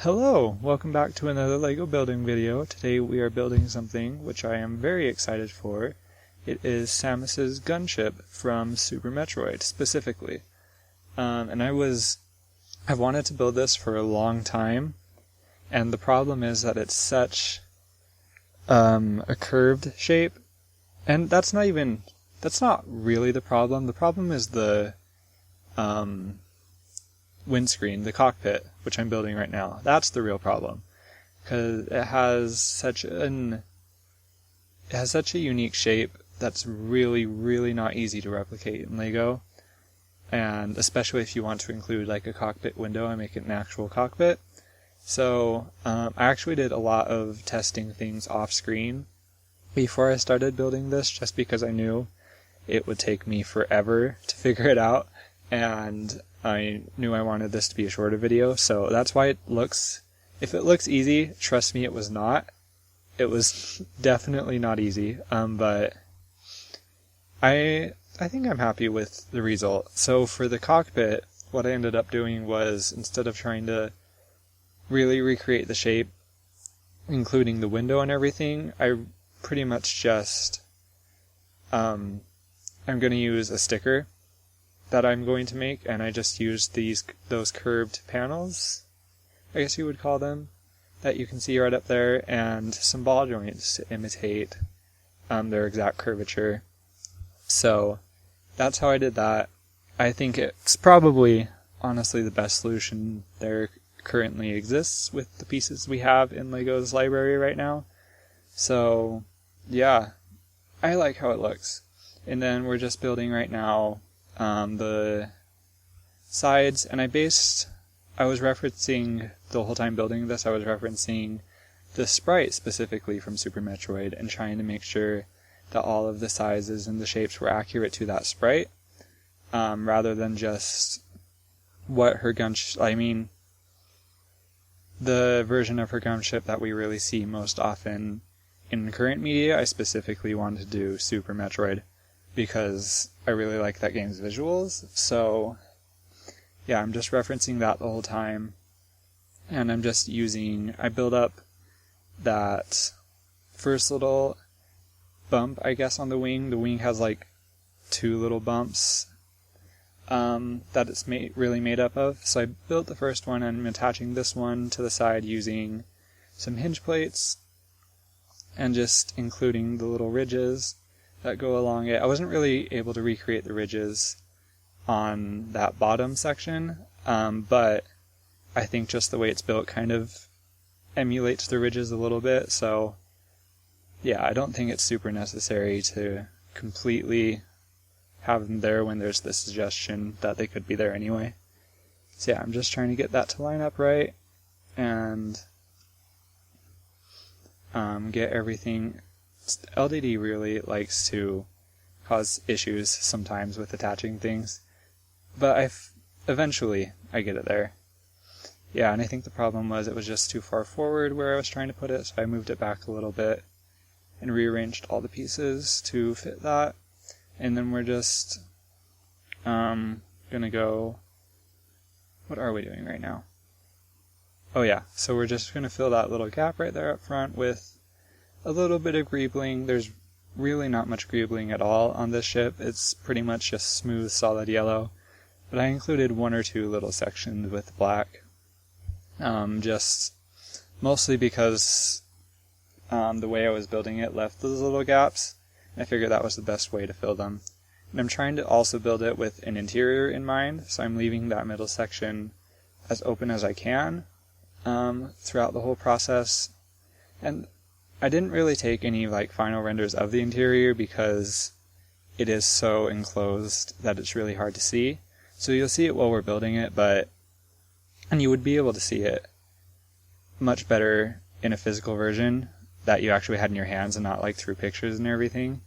Hello! Welcome back to another LEGO building video. Today we are building something which I am very excited for. It is Samus's Gunship from Super Metroid, specifically. And I've wanted to build this for a long time, and the problem is that it's such a curved shape, and that's not really the problem. The problem is the windscreen, the cockpit, which I'm building right now. That's the real problem, because it has such a unique shape that's really not easy to replicate in LEGO, and especially if you want to include like a cockpit window and make it an actual cockpit. So I actually did a lot of testing things off screen before I started building this, just because I knew it would take me forever to figure it out, and I knew I wanted this to be a shorter video, so that's why if it looks easy, trust me, it was not. It was definitely not easy, but I think I'm happy with the result. So for the cockpit, what I ended up doing was, instead of trying to really recreate the shape, including the window and everything, I pretty much just, I'm going to use a sticker that I'm going to make, and I just used those curved panels, I guess you would call them, that you can see right up there, and some ball joints to imitate their exact curvature. So that's how I did that. I think it's probably, honestly, the best solution there currently exists with the pieces we have in LEGO's library right now. So yeah, I like how it looks. And then we're just building right now the sides, and I was referencing the whole time building this, I was referencing the sprite specifically from Super Metroid and trying to make sure that all of the sizes and the shapes were accurate to that sprite, rather than just what her the version of her gunship that we really see most often in current media. I specifically wanted to do Super Metroid because I really like that game's visuals. So yeah, I'm just referencing that the whole time, and I build up that first little bump, I guess, on the wing. The wing has like two little bumps that it's really made up of. So I built the first one, and I'm attaching this one to the side using some hinge plates and just including the little ridges that go along it. I wasn't really able to recreate the ridges on that bottom section, but I think just the way it's built kind of emulates the ridges a little bit, so yeah, I don't think it's super necessary to completely have them there when there's the suggestion that they could be there anyway. So yeah, I'm just trying to get that to line up right, and get everything. LDD really likes to cause issues sometimes with attaching things, but eventually I get it there. Yeah, and I think the problem was it was just too far forward where I was trying to put it, so I moved it back a little bit and rearranged all the pieces to fit that. And then we're just gonna go, what are we doing right now? Oh yeah, so we're just gonna fill that little gap right there up front with a little bit of greebling. There's really not much greebling at all on this ship. It's pretty much just smooth, solid yellow. But I included one or two little sections with black, just mostly because the way I was building it left those little gaps. I figured that was the best way to fill them. And I'm trying to also build it with an interior in mind, so I'm leaving that middle section as open as I can throughout the whole process. And I didn't really take any final renders of the interior because it is so enclosed that it's really hard to see. So you'll see it while we're building it, and you would be able to see it much better in a physical version that you actually had in your hands and not through pictures and everything.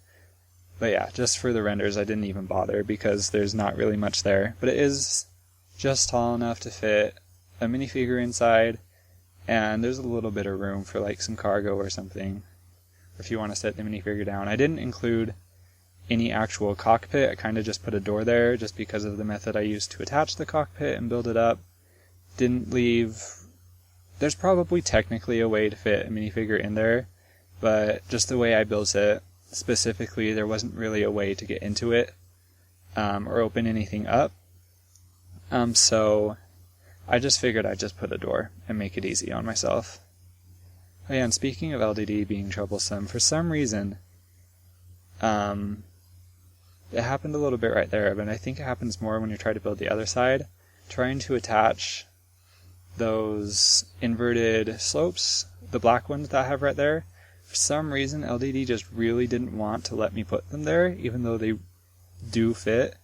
But yeah, just for the renders I didn't even bother because there's not really much there. But it is just tall enough to fit a minifigure inside, and there's a little bit of room for some cargo or something, if you want to set the minifigure down. I didn't include any actual cockpit. I kind of just put a door there just because of the method I used to attach the cockpit and build it up. Didn't leave there's probably technically a way to fit a minifigure in there, but just the way I built it, specifically, there wasn't really a way to get into it, or open anything up. So I just figured I'd just put a door and make it easy on myself. Oh yeah, and speaking of LDD being troublesome, for some reason, it happened a little bit right there, but I think it happens more when you try to build the other side. Trying to attach those inverted slopes, the black ones that I have right there, for some reason LDD just really didn't want to let me put them there, even though they do fit.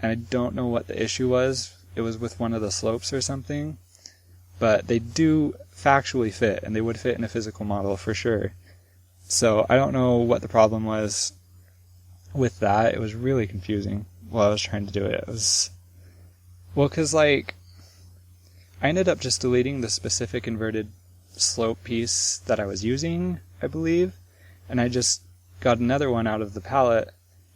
And I don't know what the issue was. It was with one of the slopes or something. But they do factually fit, and they would fit in a physical model for sure. So I don't know what the problem was with that. It was really confusing while I was trying to do it. It was... Well, because, like, I ended up just deleting the specific inverted slope piece that I was using, I believe, and I just got another one out of the palette,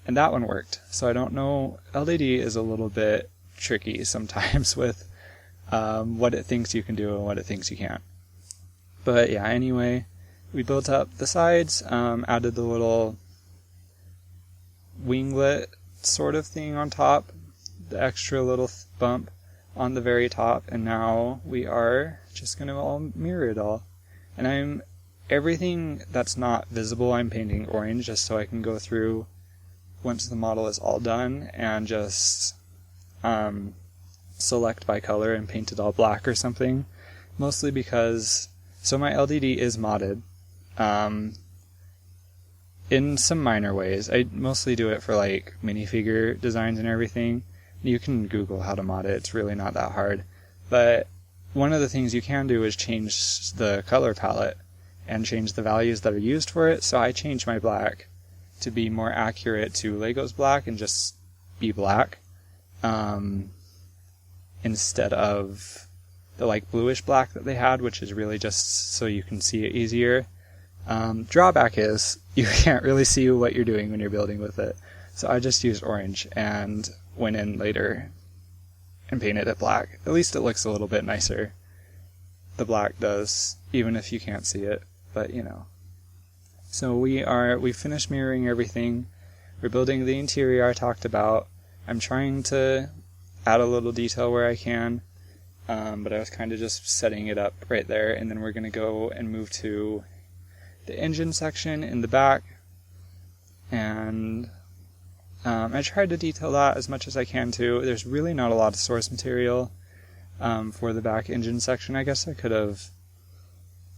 and that one worked. So I don't know, LDD is a little bit tricky sometimes with what it thinks you can do and what it thinks you can't. But yeah, anyway, we built up the sides, added the little winglet sort of thing on top, the extra little bump on the very top, and now we are just going to all mirror it all. And everything that's not visible, I'm painting orange just so I can go through once the model is all done and just select by color and paint it all black or something. Mostly because, so my LDD is modded in some minor ways. I mostly do it for like minifigure designs and everything. You can Google how to mod it, it's really not that hard. But one of the things you can do is change the color palette and change the values that are used for it. So I changed my black to be more accurate to Lego's black and just be black, instead of the like bluish black that they had, which is really just so you can see it easier. Drawback is you can't really see what you're doing when you're building with it. So I just used orange and went in later and painted it black. At least it looks a little bit nicer. The black does, even if you can't see it, but you know. So we finished mirroring everything. We're building the interior I talked about. I'm trying to add a little detail where I can, but I was kind of just setting it up right there, and then we're going to go and move to the engine section in the back, and I tried to detail that as much as I can too. There's really not a lot of source material for the back engine section. I guess I could have,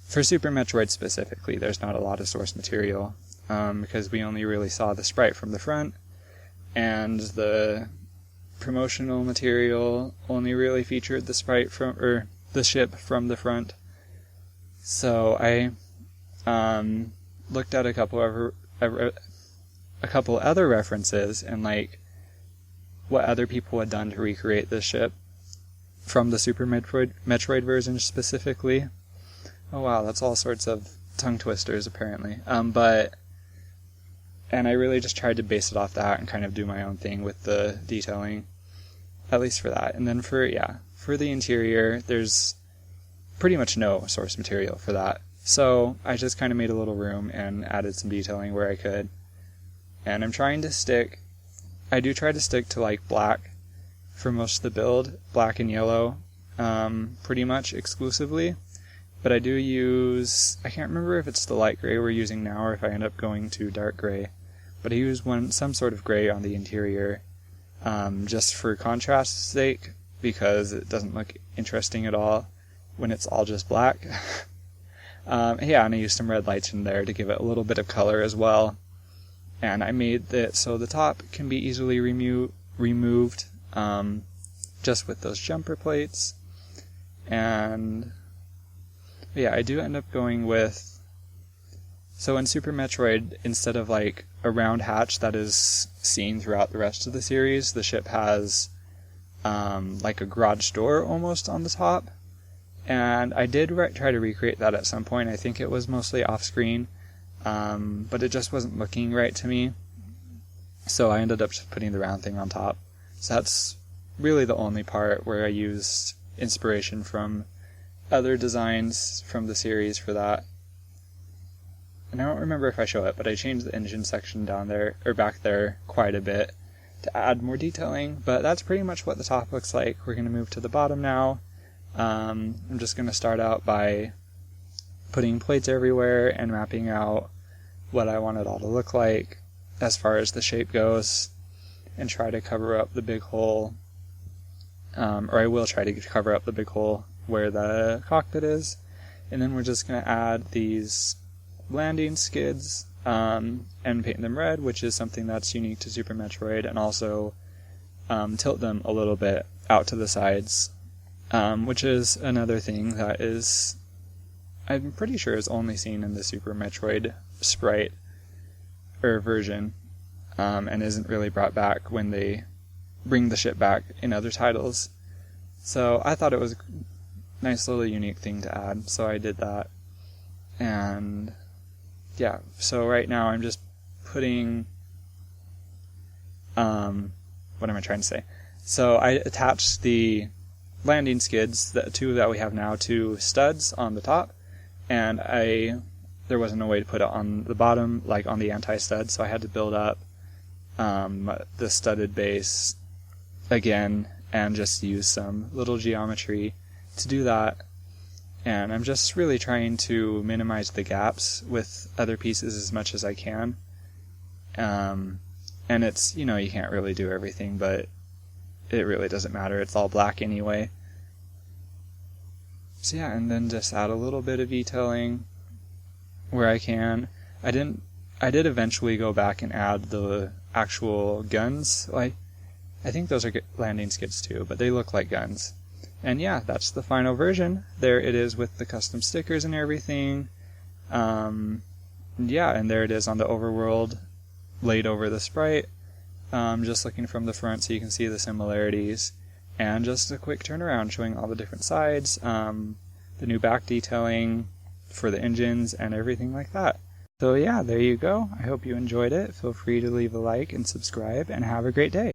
for Super Metroid specifically, there's not a lot of source material because we only really saw the sprite from the front, and the promotional material only really featured the sprite from, or the ship from the front. So I looked at a couple other references and like what other people had done to recreate this ship from the Super Metroid version specifically. Oh wow, that's all sorts of tongue twisters apparently. And I really just tried to base it off that and kind of do my own thing with the detailing, at least for that. And then for the interior, there's pretty much no source material for that. So I just kind of made a little room and added some detailing where I could. And I'm trying to stick, I do try to stick to like black for most of the build, black and yellow, pretty much exclusively. But I do use, I can't remember if it's the light gray we're using now or if I end up going to dark gray. But I use some sort of gray on the interior, just for contrast's sake, because it doesn't look interesting at all when it's all just black. And I used some red lights in there to give it a little bit of color as well. And I made it so the top can be easily removed, just with those jumper plates. And I do end up going with, so in Super Metroid, instead of like a round hatch that is seen throughout the rest of the series, the ship has like a garage door almost on the top. And I did try to recreate that at some point. I think it was mostly off-screen, but it just wasn't looking right to me. So I ended up just putting the round thing on top. So that's really the only part where I used inspiration from other designs from the series for that. And I don't remember if I show it, but I changed the engine section down there, or back there, quite a bit to add more detailing. But that's pretty much what the top looks like. We're going to move to the bottom now. I'm just going to start out by putting plates everywhere and mapping out what I want it all to look like as far as the shape goes, and try to cover up the big hole, or I will try to cover up the big hole where the cockpit is. And then we're just going to add these landing skids and paint them red, which is something that's unique to Super Metroid, and also tilt them a little bit out to the sides, which is another thing that is, I'm pretty sure, is only seen in the Super Metroid sprite or version, and isn't really brought back when they bring the ship back in other titles. So I thought it was a nice little unique thing to add, so I did that. And yeah, so right now I'm just putting, what am I trying to say? So I attached the landing skids, the two that we have now, to studs on the top, and there wasn't a way to put it on the bottom, like on the anti-stud, so I had to build up the studded base again and just use some little geometry to do that. And I'm just really trying to minimize the gaps with other pieces as much as I can. And it's, you can't really do everything, but it really doesn't matter. It's all black anyway. So yeah, and then just add a little bit of detailing where I can. I did eventually go back and add the actual guns. I think those are landing skids too, but they look like guns. And yeah, that's the final version. There it is with the custom stickers and everything. Yeah, and there it is on the overworld, laid over the sprite. Just looking from the front so you can see the similarities. And just a quick turnaround showing all the different sides, the new back detailing for the engines and everything like that. So yeah, there you go. I hope you enjoyed it. Feel free to leave a like and subscribe, and have a great day.